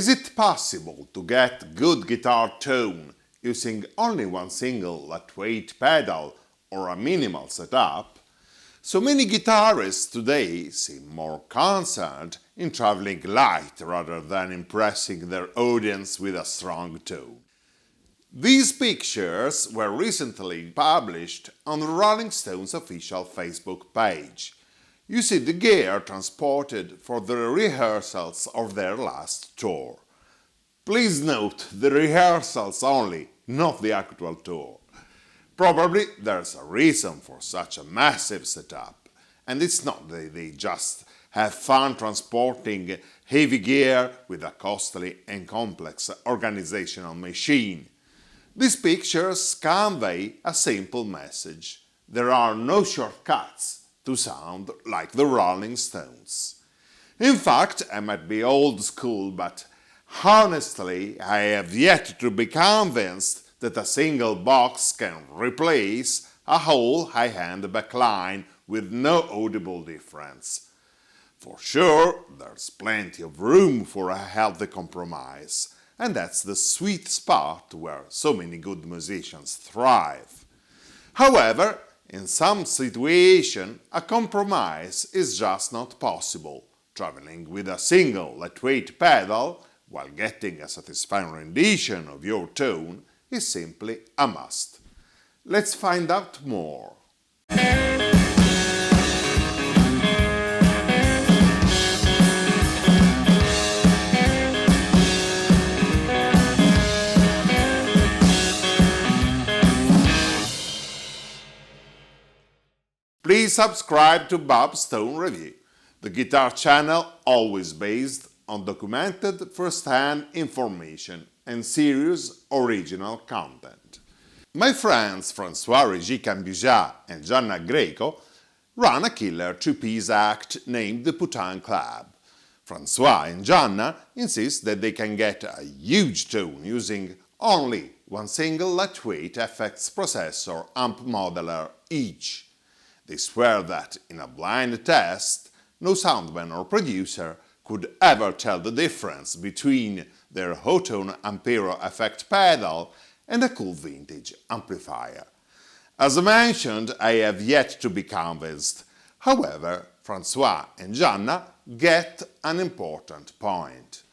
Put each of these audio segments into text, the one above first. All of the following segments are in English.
Is it possible to get good guitar tone using only one single lightweight pedal or a minimal setup? So many guitarists today seem more concerned in traveling light rather than impressing their audience with a strong tone. These pictures were recently published on the Rolling Stones official Facebook page. You see the gear transported for the rehearsals of their last tour. Please note the rehearsals only, not the actual tour. Probably there's a reason for such a massive setup, and it's not that they just have fun transporting heavy gear with a costly and complex organizational machine. These pictures convey a simple message. There are no shortcuts to sound like the Rolling Stones. In fact, I might be old school, but honestly, I have yet to be convinced that a single box can replace a whole high-end backline with no audible difference. For sure, there's plenty of room for a healthy compromise, and that's the sweet spot where so many good musicians thrive. However, in some situations, a compromise is just not possible. Traveling with a single lightweight pedal while getting a satisfying rendition of your tone is simply a must. Let's find out more. Please subscribe to Bob Stone Review, the guitar channel always based on documented first-hand information and serious original content. My friends François-Régis Cambujat and Gianna Greco run a killer two-piece act named the Putain Club. François and Gianna insist that they can get a huge tone using only one single lightweight FX processor amp modeler each. They swear that, in a blind test, no soundman or producer could ever tell the difference between their Hotone Ampero effect pedal and a cool vintage amplifier. As mentioned, I have yet to be convinced. However, François and Gianna get an important point.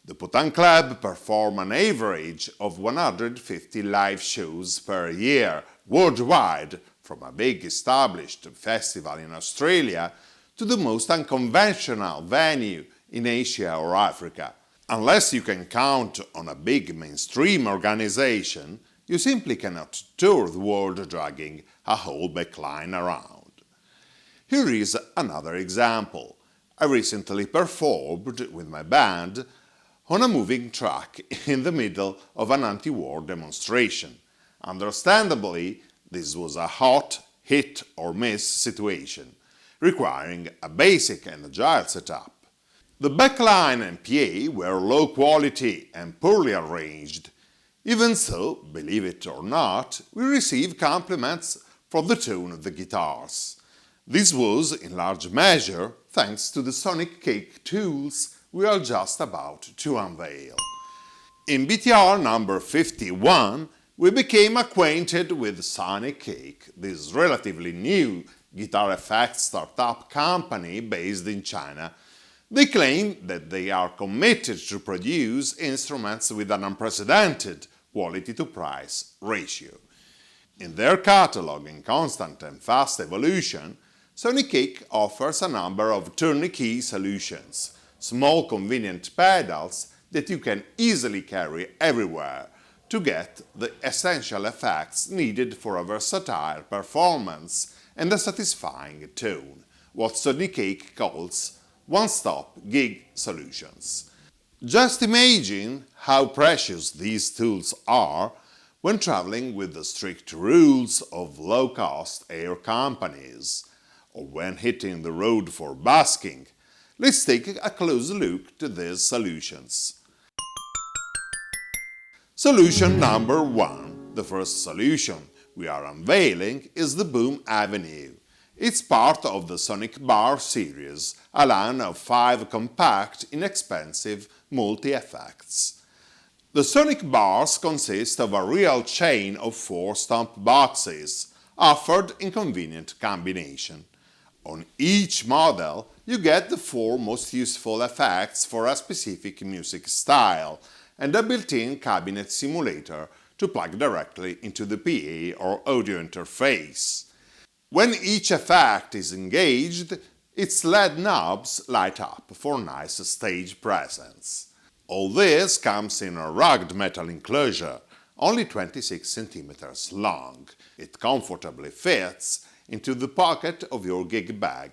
The Putain Club perform an average of 150 live shows per year worldwide, from a big established festival in Australia to the most unconventional venue in Asia or Africa. Unless you can count on a big mainstream organization, you simply cannot tour the world dragging a whole backline around. Here is another example. I recently performed with my band on a moving track in the middle of an anti-war demonstration. Understandably, this was a hot, hit or miss situation, requiring a basic and agile setup. The backline and PA were low quality and poorly arranged. Even so, believe it or not, we received compliments for the tone of the guitars. This was, in large measure, thanks to the Sonic Cake tools we are just about to unveil. In BTR number 51, we became acquainted with Sonic Cake, this relatively new guitar effects startup company based in China. They claim that they are committed to produce instruments with an unprecedented quality-to-price ratio. In their catalog in constant and fast evolution, Sonic Cake offers a number of turnkey solutions, small convenient pedals that you can easily carry everywhere, to get the essential effects needed for a versatile performance and a satisfying tone, what Sonic Cake calls one-stop gig solutions. Just imagine how precious these tools are when traveling with the strict rules of low-cost air companies, or when hitting the road for busking. Let's take a close look to these solutions. Solution number 1. The first solution we are unveiling is the Boom Avenue. It's part of the Sonic Bar series, a line of 5 compact, inexpensive multi-effects. The Sonic Bars consist of a real chain of 4 stomp boxes, offered in convenient combination. On each model, you get the 4 most useful effects for a specific music style and a built-in cabinet simulator to plug directly into the PA or audio interface. When each effect is engaged, its LED knobs light up for nice stage presence. All this comes in a rugged metal enclosure, only 26 cm long. It comfortably fits into the pocket of your gig bag.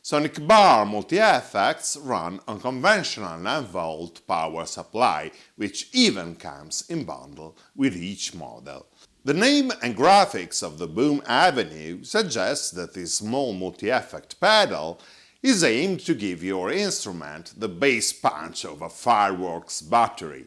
Sonic Bar multi-effects run on conventional 9-volt power supply, which even comes in bundle with each model. The name and graphics of the Boom Avenue suggest that this small multi-effect pedal is aimed to give your instrument the bass punch of a fireworks battery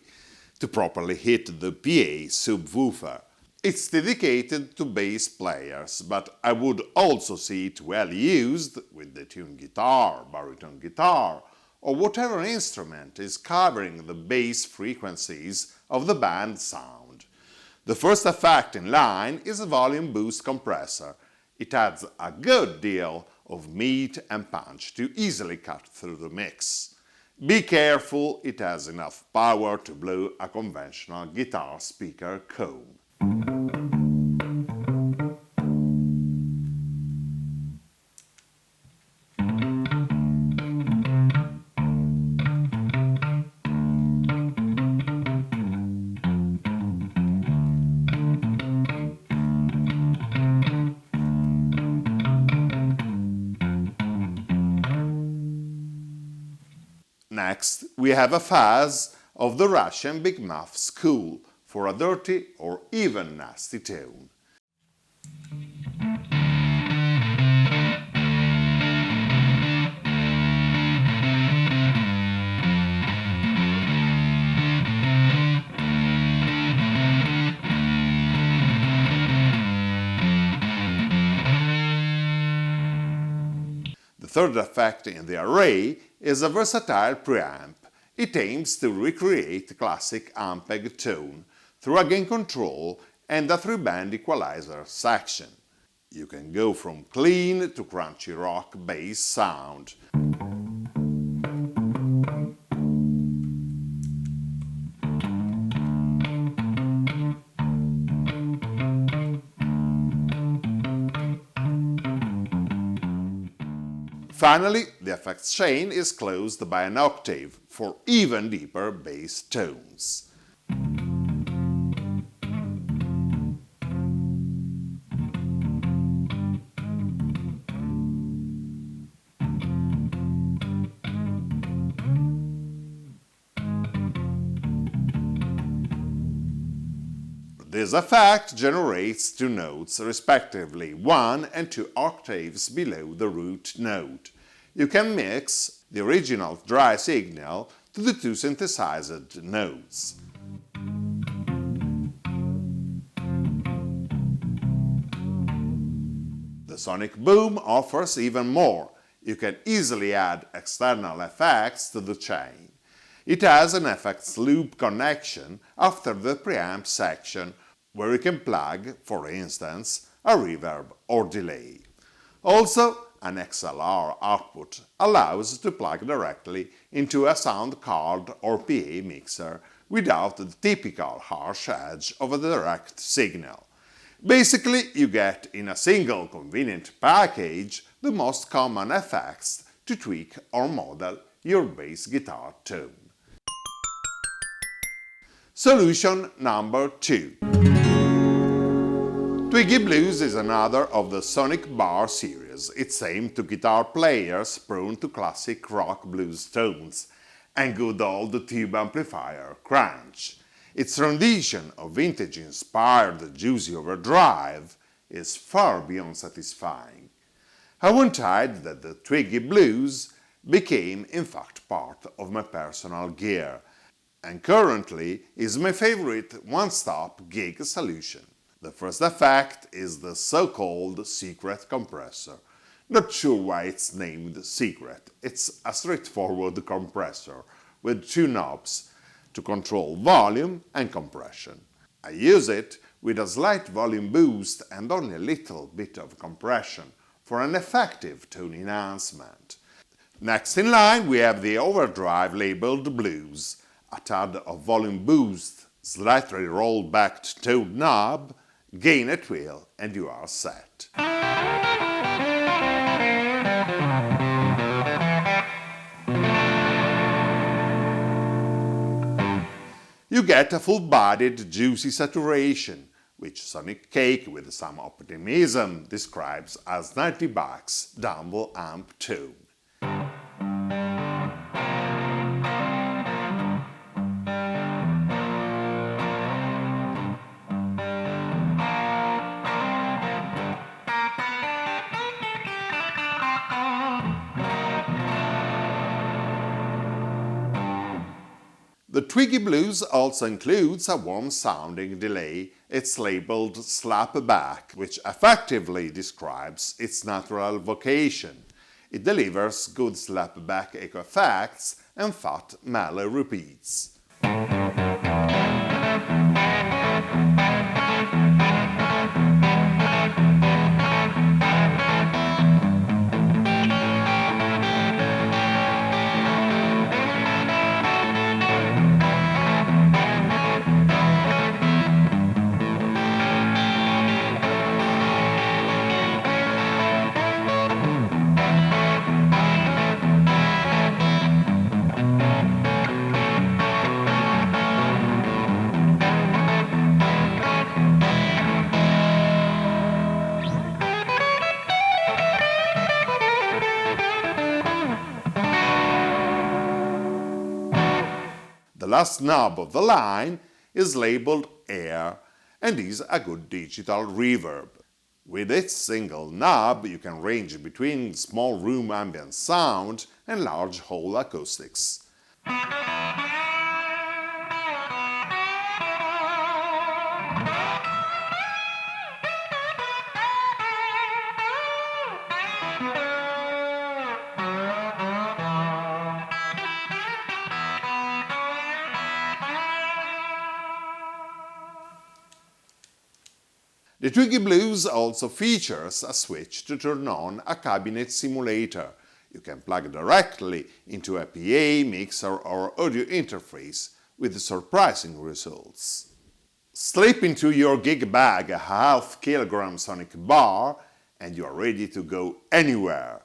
to properly hit the PA subwoofer. It's dedicated to bass players, but I would also see it well used with the tuned guitar, baritone guitar, or whatever instrument is covering the bass frequencies of the band sound. The first effect in line is a volume boost compressor. It adds a good deal of meat and punch to easily cut through the mix. Be careful, it has enough power to blow a conventional guitar speaker cone. Next, we have a fuzz of the Russian Big Muff School for a dirty or even nasty tone. The third effect in the array is a versatile preamp. It aims to recreate classic Ampeg tone through a gain control and a 3-band equalizer section. You can go from clean to crunchy rock bass sound. Finally, the effects chain is closed by an octave for even deeper bass tones. This effect generates 2 notes, respectively 1 and 2 octaves below the root note. You can mix the original dry signal to the 2 synthesized notes. The Sonic Boom offers even more. You can easily add external effects to the chain. It has an effects loop connection after the preamp section, where you can plug, for instance, a reverb or delay. Also, an XLR output allows to plug directly into a sound card or PA mixer without the typical harsh edge of a direct signal. Basically, you get in a single convenient package the most common effects to tweak or model your bass guitar tone. Solution number 2. Twiggy Blues is another of the Sonic Bar series. It's aimed to guitar players prone to classic rock blues tones and good old tube amplifier crunch. Its rendition of vintage-inspired Juicy Overdrive is far beyond satisfying. I won't hide that the Twiggy Blues became in fact part of my personal gear, and currently is my favorite one-stop gig solution. The first effect is the so-called secret compressor. Not sure why it's named Secret. It's a straightforward compressor with two knobs to control volume and compression. I use it with a slight volume boost and only a little bit of compression for an effective tone enhancement. Next in line we have the overdrive labeled Blues, a tad of volume boost, slightly rolled back tone knob, gain at will, and you are set. You get a full-bodied, juicy saturation, which Sonic Cake, with some optimism, describes as $90 Dumble Amp Tone. The Twiggy Blues also includes a warm-sounding delay. It's labeled Slapback, which effectively describes its natural vocation. It delivers good slapback echo effects and fat mellow repeats. The last knob of the line is labeled Air and is a good digital reverb. With its single knob you can range between small room ambient sound and large hall acoustics. The Twiggy Blues also features a switch to turn on a cabinet simulator. You can plug directly into a PA, mixer or audio interface with surprising results. Slip into your gig bag a half-kilogram sonic bar and you are ready to go anywhere.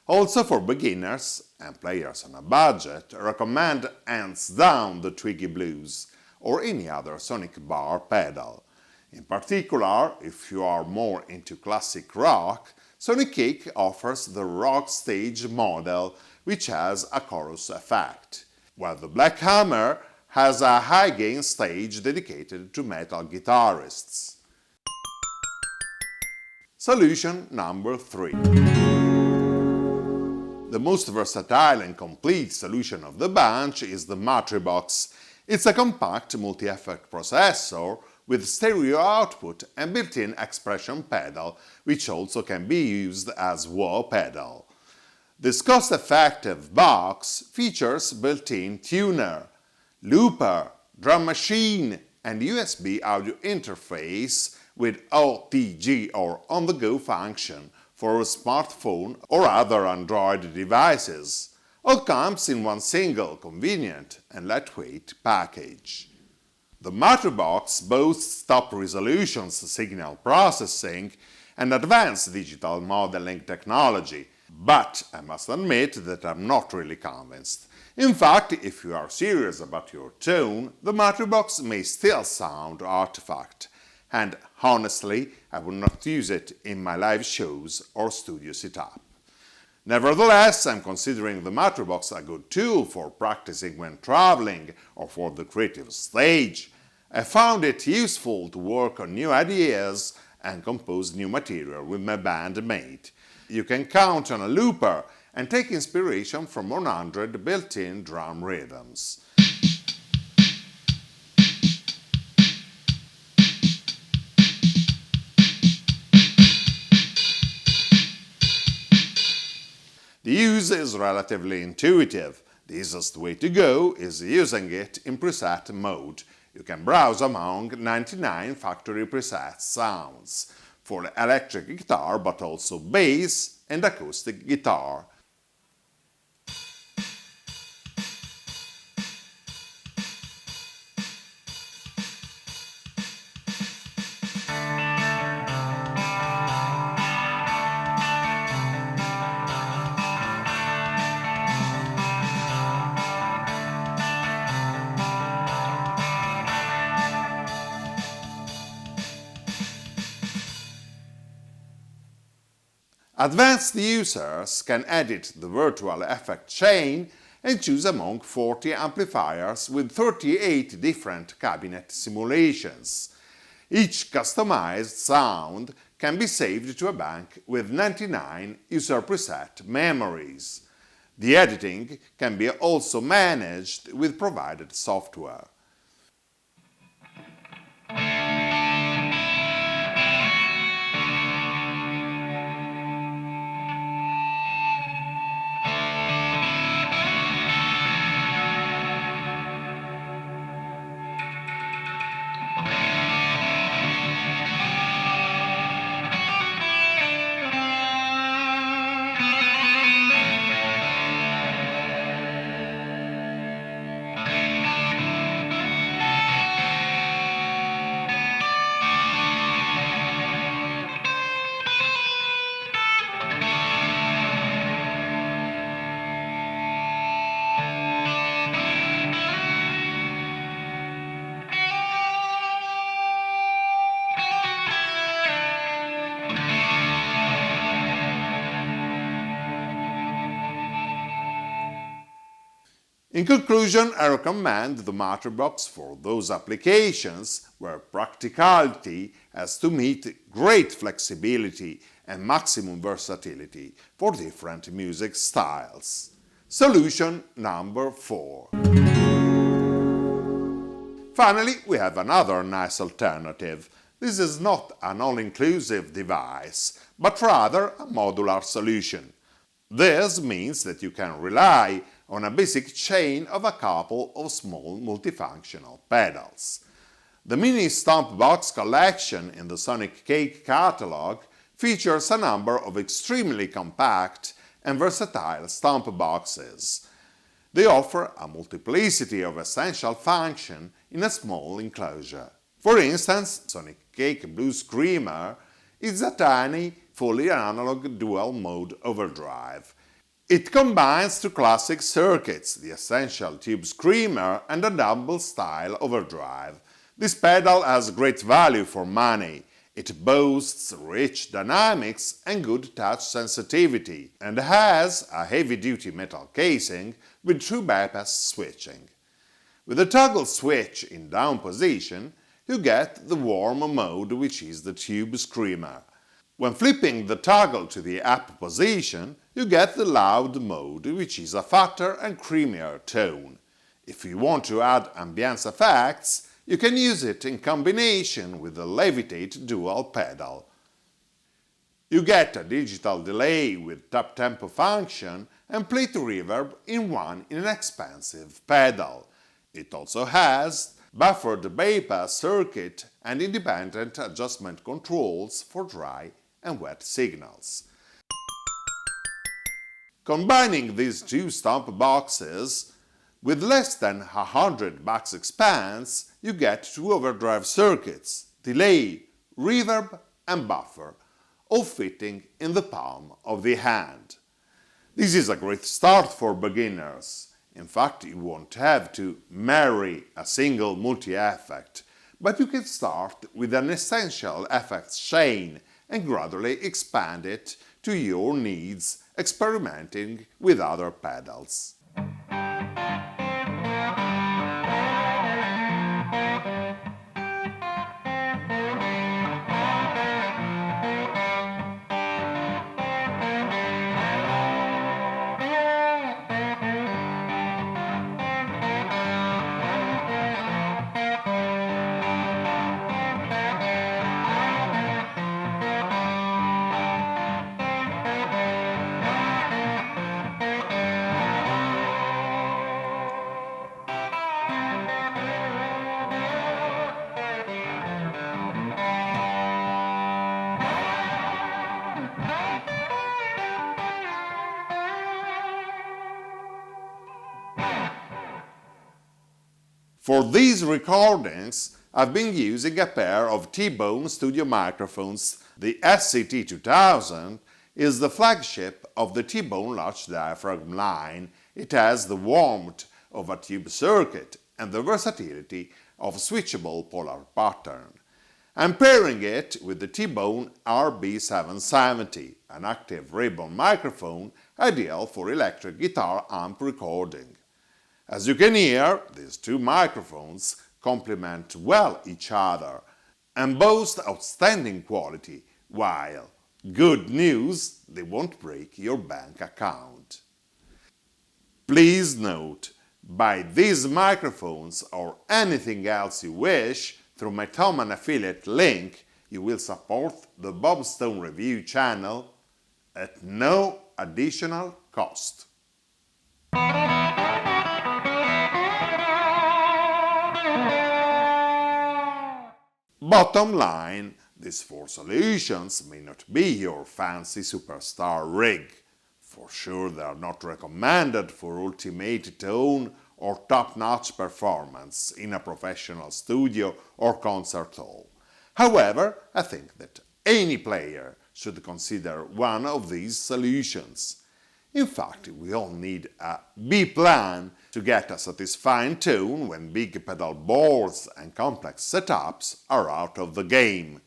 Also for beginners and players on a budget, I recommend hands down the Twiggy Blues or any other sonic bar pedal. In particular, if you are more into classic rock, Sonic Cake offers the Rock Stage model, which has a chorus effect, while the Black Hammer has a high-gain stage dedicated to metal guitarists. Solution number 3. The most versatile and complete solution of the bunch is the Matribox. It's a compact multi-effect processor with stereo output and built-in expression pedal, which also can be used as wah pedal. This cost-effective box features built-in tuner, looper, drum machine, and USB audio interface with OTG or on-the-go function for a smartphone or other Android devices. All comes in one single, convenient and lightweight package. The Matribox boasts top resolutions, signal processing, and advanced digital modeling technology, but I must admit that I'm not really convinced. In fact, if you are serious about your tone, the Matribox may still sound artifact, and honestly, I would not use it in my live shows or studio setup. Nevertheless, I'm considering the Matribox a good tool for practicing when traveling or for the creative stage. I found it useful to work on new ideas and compose new material with my bandmate. You can count on a looper and take inspiration from 100 built-in drum rhythms. use is relatively intuitive. The easiest way to go is using it in preset mode. You can browse among 99 factory preset sounds for electric guitar, but also bass and acoustic guitar. Advanced users can edit the virtual effect chain and choose among 40 amplifiers with 38 different cabinet simulations. Each customized sound can be saved to a bank with 99 user preset memories. The editing can be also managed with provided software. In conclusion, I recommend the Materbox for those applications where practicality has to meet great flexibility and maximum versatility for different music styles. Solution number 4. Finally, we have another nice alternative. This is not an all-inclusive device, but rather a modular solution. This means that you can rely on a basic chain of a couple of small multifunctional pedals. The Mini Stomp Box collection in the Sonic Cake catalog features a number of extremely compact and versatile stomp boxes. They offer a multiplicity of essential functions in a small enclosure. For instance, Sonic Cake Blue Screamer is a tiny, fully analog dual-mode overdrive. It combines two classic circuits, the essential tube screamer and a double-style overdrive. This pedal has great value for money. It boasts rich dynamics and good touch sensitivity, and has a heavy-duty metal casing with true bypass switching. With the toggle switch in down position, you get the warm mode, which is the tube screamer. When flipping the toggle to the up position, you get the loud mode, which is a fatter and creamier tone. If you want to add ambience effects, you can use it in combination with the Levitate dual pedal. You get a digital delay with top tempo function and plate reverb in one inexpensive pedal. It also has buffered bypass circuit and independent adjustment controls for dry and wet signals. Combining these two stomp boxes, with less than 100 bucks expense, you get two overdrive circuits, delay, reverb and buffer, all fitting in the palm of the hand. This is a great start for beginners. In fact, you won't have to marry a single multi-effect, but you can start with an essential effects chain and gradually expand it to your needs, experimenting with other pedals. For these recordings, I've been using a pair of T-Bone studio microphones. The SCT-2000 is the flagship of the T-Bone large diaphragm line. It has the warmth of a tube circuit and the versatility of switchable polar pattern. I'm pairing it with the T-Bone RB770, an active ribbon microphone ideal for electric guitar amp recording. As you can hear, these two microphones complement well each other and boast outstanding quality, while good news, they won't break your bank account. Please note, buy these microphones or anything else you wish through my Thomann affiliate link. You will support the Bob Stone Review channel at no additional cost. Bottom line, these four solutions may not be your fancy superstar rig. For sure they are not recommended for ultimate tone or top-notch performance in a professional studio or concert hall. However, I think that any player should consider one of these solutions. In fact, we all need a B-plan to get a satisfying tone when big pedal boards and complex setups are out of the game.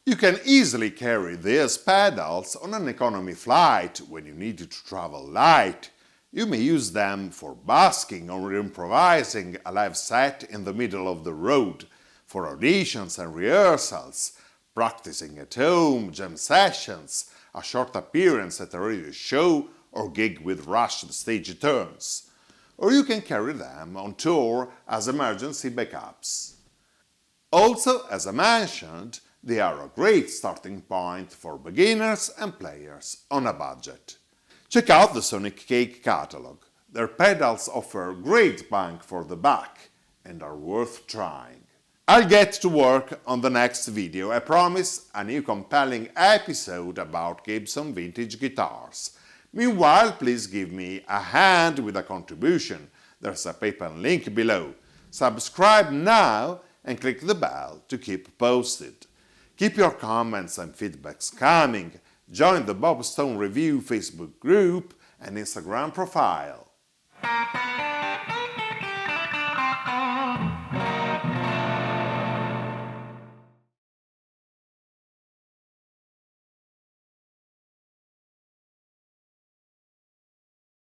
You can easily carry these pedals on an economy flight when you need to travel light. You may use them for busking or improvising a live set in the middle of the road, for auditions and rehearsals, practicing at home, jam sessions, a short appearance at a radio show or gig with rushed stage turns. Or you can carry them on tour as emergency backups. Also, as I mentioned, they are a great starting point for beginners and players on a budget. Check out the Sonic Cake catalog. Their pedals offer great bang for the buck and are worth trying. I'll get to work on the next video. I promise a new compelling episode about Gibson vintage guitars. Meanwhile, please give me a hand with a contribution. There's a PayPal link below. Subscribe now and click the bell to keep posted. Keep your comments and feedbacks coming. Join the Bob Stone Review Facebook group and Instagram profile.